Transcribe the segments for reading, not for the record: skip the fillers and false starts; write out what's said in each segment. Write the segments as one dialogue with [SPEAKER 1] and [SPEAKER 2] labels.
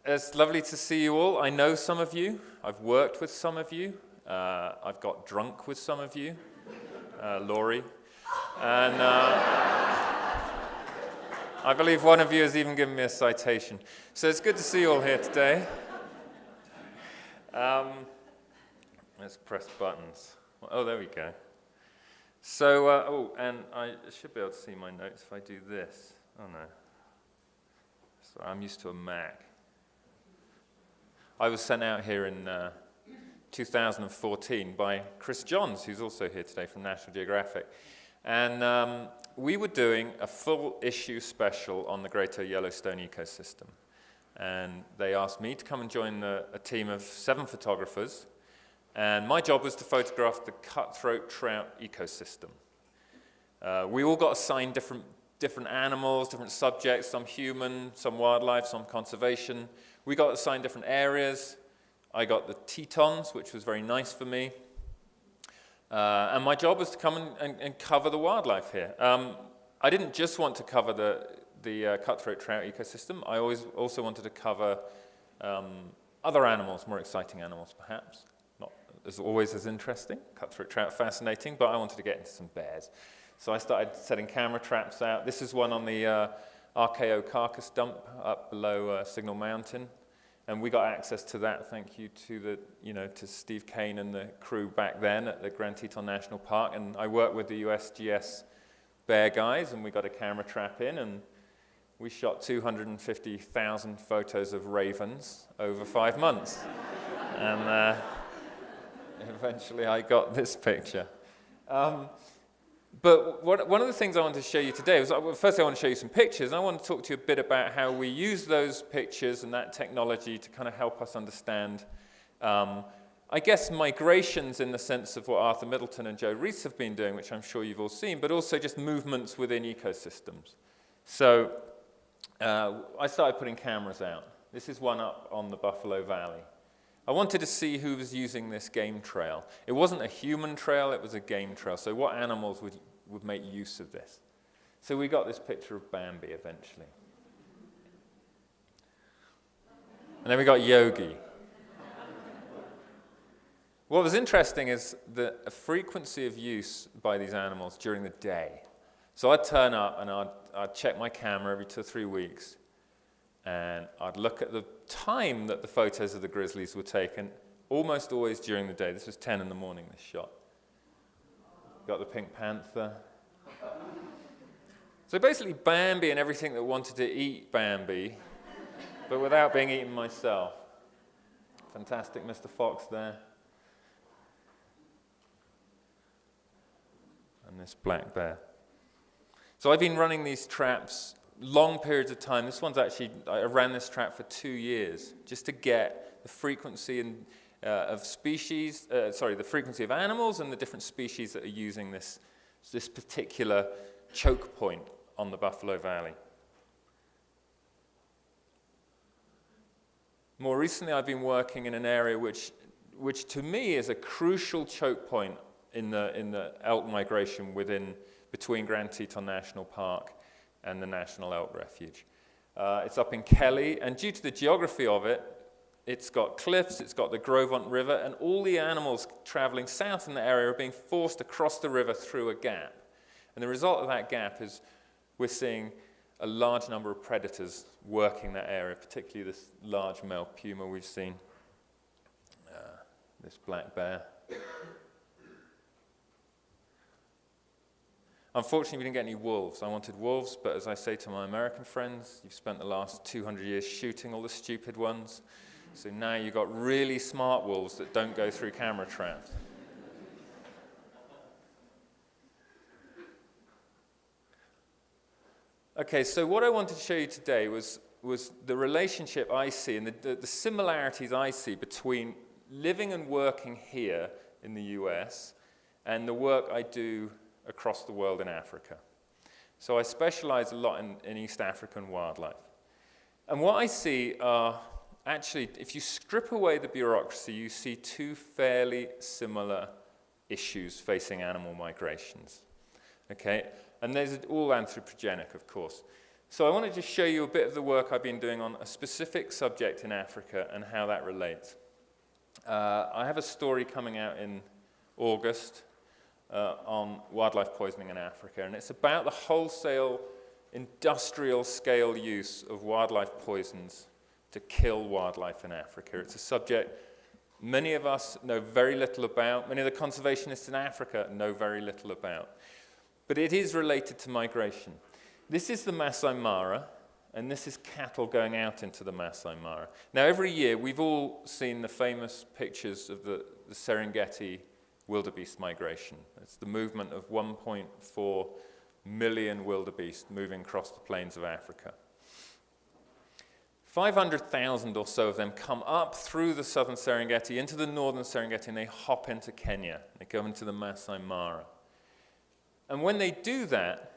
[SPEAKER 1] It's lovely to see you all. I know some of you. I've worked with some of you. I've got drunk with some of you, Laurie. And I believe one of you has even given me a citation. So it's good to see you all here today. Let's press buttons. Oh, there we go. So, and I should be able to see my notes if I do this. Oh, no. Sorry, I'm used to a Mac. I was sent out here in 2014 by Chris Johns, who's also here today from National Geographic. And we were doing a full issue special on the Greater Yellowstone ecosystem. And they asked me to come and join a team of 7 photographers. And my job was to photograph the cutthroat trout ecosystem. We all got assigned different animals, different subjects, some human, some wildlife, some conservation. We got assigned different areas. I got the Tetons, which was very nice for me. And my job was to come and cover the wildlife here. I didn't just want to cover the cutthroat trout ecosystem. I also wanted to cover other animals, more exciting animals perhaps. Not as always as interesting, cutthroat trout fascinating, but I wanted to get into some bears. So I started setting camera traps out. This is one on the RKO carcass dump up below Signal Mountain. And we got access to that, thank you to to Steve Kane and the crew back then at the Grand Teton National Park. And I worked with the USGS bear guys, and we got a camera trap in, and we shot 250,000 photos of ravens over 5 months. And eventually I got this picture. But one of the things I wanted to show you today was, first I want to show you some pictures, and I want to talk to you a bit about how we use those pictures and that technology to kind of help us understand, I guess, migrations in the sense of what Arthur Middleton and Joe Reese have been doing, which I'm sure you've all seen, but also just movements within ecosystems. So I started putting cameras out. This is one up on the Buffalo Valley. I wanted to see who was using this game trail. It wasn't a human trail, it was a game trail. So what animals would make use of this? So we got this picture of Bambi eventually. And then we got Yogi. What was interesting is the frequency of use by these animals during the day. So I'd turn up and I'd check my camera every 2 or 3 weeks. And I'd look at the time that the photos of the grizzlies were taken, almost always during the day. This was 10 in the morning, this shot. Got the pink panther. So basically Bambi and everything that wanted to eat Bambi, but without being eaten myself. Fantastic Mr. Fox there. And this black bear. So I've been running these traps long periods of time. This one's actually, I ran this trap for 2 years just to get the frequency of species, the frequency of animals and the different species that are using this particular choke point on the Buffalo Valley. More recently, I've been working in an area which to me is a crucial choke point in the elk migration between Grand Teton National Park and the National Elk Refuge. It's up in Kelly, and due to the geography of it, it's got cliffs, it's got the Grovont River, and all the animals traveling south in the area are being forced across the river through a gap. And the result of that gap is we're seeing a large number of predators working that area, particularly this large male puma we've seen, this black bear. Unfortunately, we didn't get any wolves. I wanted wolves, but as I say to my American friends, you've spent the last 200 years shooting all the stupid ones, so now you've got really smart wolves that don't go through camera traps. Okay, so what I wanted to show you today was the relationship I see and the similarities I see between living and working here in the US and the work I do across the world in Africa. So I specialize a lot in East African wildlife. And what I see are, actually, if you strip away the bureaucracy, you see 2 fairly similar issues facing animal migrations. Okay? And there's all anthropogenic, of course. So I want to just show you a bit of the work I've been doing on a specific subject in Africa and how that relates. I have a story coming out in August on wildlife poisoning in Africa, and it's about the wholesale industrial scale use of wildlife poisons to kill wildlife in Africa. It's a subject many of us know very little about, many of the conservationists in Africa know very little about. But it is related to migration. This is the Masai Mara, and this is cattle going out into the Masai Mara. Now, every year, we've all seen the famous pictures of the Serengeti wildebeest migration. It's the movement of 1.4 million wildebeest moving across the plains of Africa. 500,000 or so of them come up through the southern Serengeti into the northern Serengeti, and they hop into Kenya. They go into the Masai Mara. And when they do that,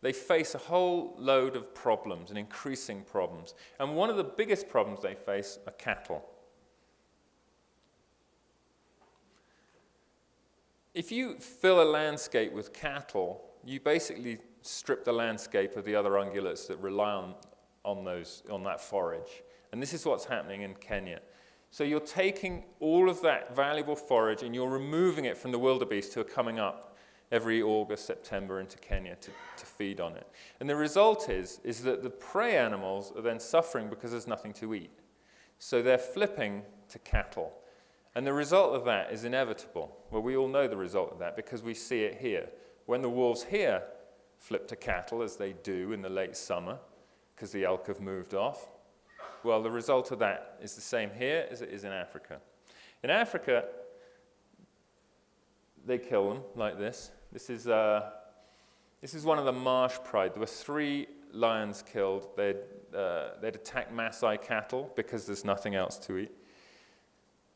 [SPEAKER 1] they face a whole load of problems and increasing problems. And one of the biggest problems they face are cattle. If you fill a landscape with cattle, you basically strip the landscape of the other ungulates that rely on that forage. And this is what's happening in Kenya. So you're taking all of that valuable forage and you're removing it from the wildebeest who are coming up every August, September into Kenya to feed on it. And the result is that the prey animals are then suffering because there's nothing to eat. So they're flipping to cattle. And the result of that is inevitable. Well, we all know the result of that because we see it here. When the wolves here flip to cattle, as they do in the late summer, because the elk have moved off, well, the result of that is the same here as it is in Africa. In Africa, they kill them like this. This is one of the marsh pride. There were 3 lions killed. They'd attacked Maasai cattle because there's nothing else to eat.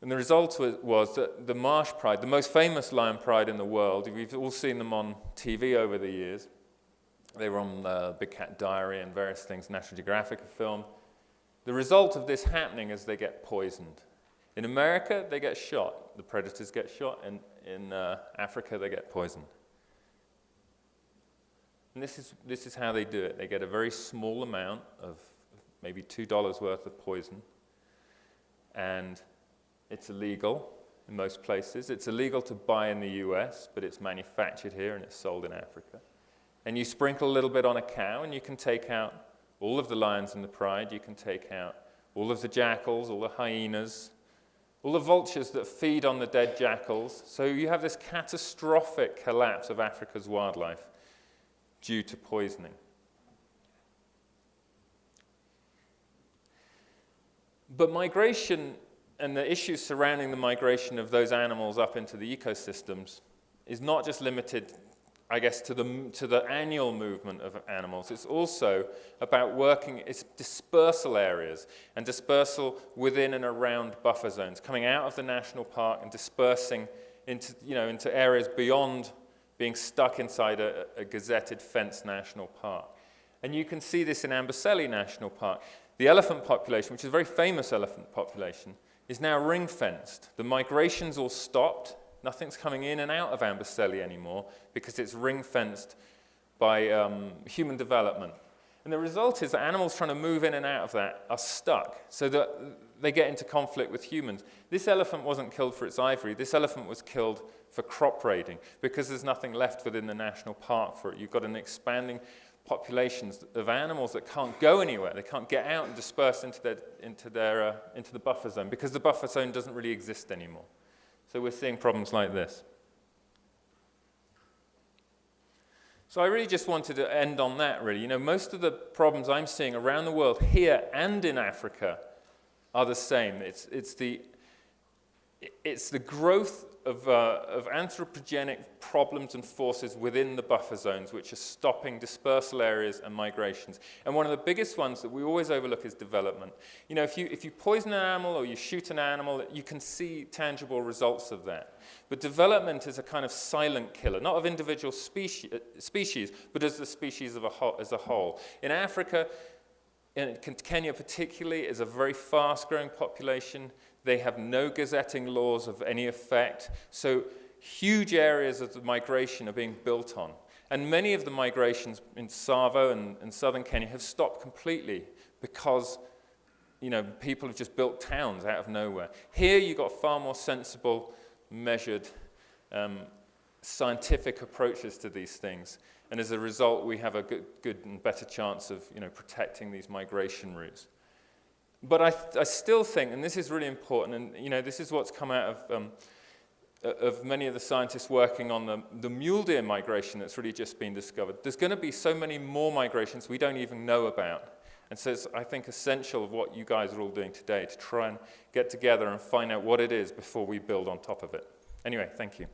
[SPEAKER 1] And the result was that the marsh pride, the most famous lion pride in the world, we've all seen them on TV over the years. They were on Big Cat Diary and various things National Geographic have filmed. The result of this happening is they get poisoned. In America, they get shot. The predators get shot, and in Africa, they get poisoned. And this is how they do it. They get a very small amount of maybe $2 worth of poison, and it's illegal in most places. It's illegal to buy in the US, but it's manufactured here and it's sold in Africa. And you sprinkle a little bit on a cow, and you can take out all of the lions in the pride. You can take out all of the jackals, all the hyenas, all the vultures that feed on the dead jackals. So you have this catastrophic collapse of Africa's wildlife due to poisoning. But migration and the issues surrounding the migration of those animals up into the ecosystems is not just limited, I guess, to the annual movement of animals. It's also about it's dispersal areas and dispersal within and around buffer zones, coming out of the national park and dispersing into areas beyond being stuck inside a gazetted fenced national park. And you can see this in Amboseli National Park. The elephant population, which is a very famous elephant population, is now ring-fenced. The migration's all stopped. Nothing's coming in and out of Amboseli anymore because it's ring-fenced by human development. And the result is that animals trying to move in and out of that are stuck, so that they get into conflict with humans. This elephant wasn't killed for its ivory. This elephant was killed for crop raiding because there's nothing left within the national park for it. You've got an expanding populations of animals that can't go anywhere. They can't get out and disperse into the buffer zone because the buffer zone doesn't really exist anymore. So we're seeing problems like this. So I really just wanted to end on that, really. Most of the problems I'm seeing around the world, here and in Africa, are the same. It's the growth of anthropogenic problems and forces within the buffer zones, which are stopping dispersal areas and migrations. And one of the biggest ones that we always overlook is development. If you poison an animal or you shoot an animal, you can see tangible results of that. But development is a kind of silent killer, not of individual species, but as the species as a whole. In Africa, in Kenya particularly, is a very fast-growing population. They have no gazetting laws of any effect. So huge areas of the migration are being built on. And many of the migrations in Tsavo and southern Kenya have stopped completely because people have just built towns out of nowhere. Here you've got far more sensible, measured, scientific approaches to these things. And as a result, we have a good and better chance of protecting these migration routes. But I still think, and this is really important, and this is what's come out of many of the scientists working on the mule deer migration that's really just been discovered. There's going to be so many more migrations we don't even know about. And so it's, I think, essential of what you guys are all doing today to try and get together and find out what it is before we build on top of it. Anyway, thank you.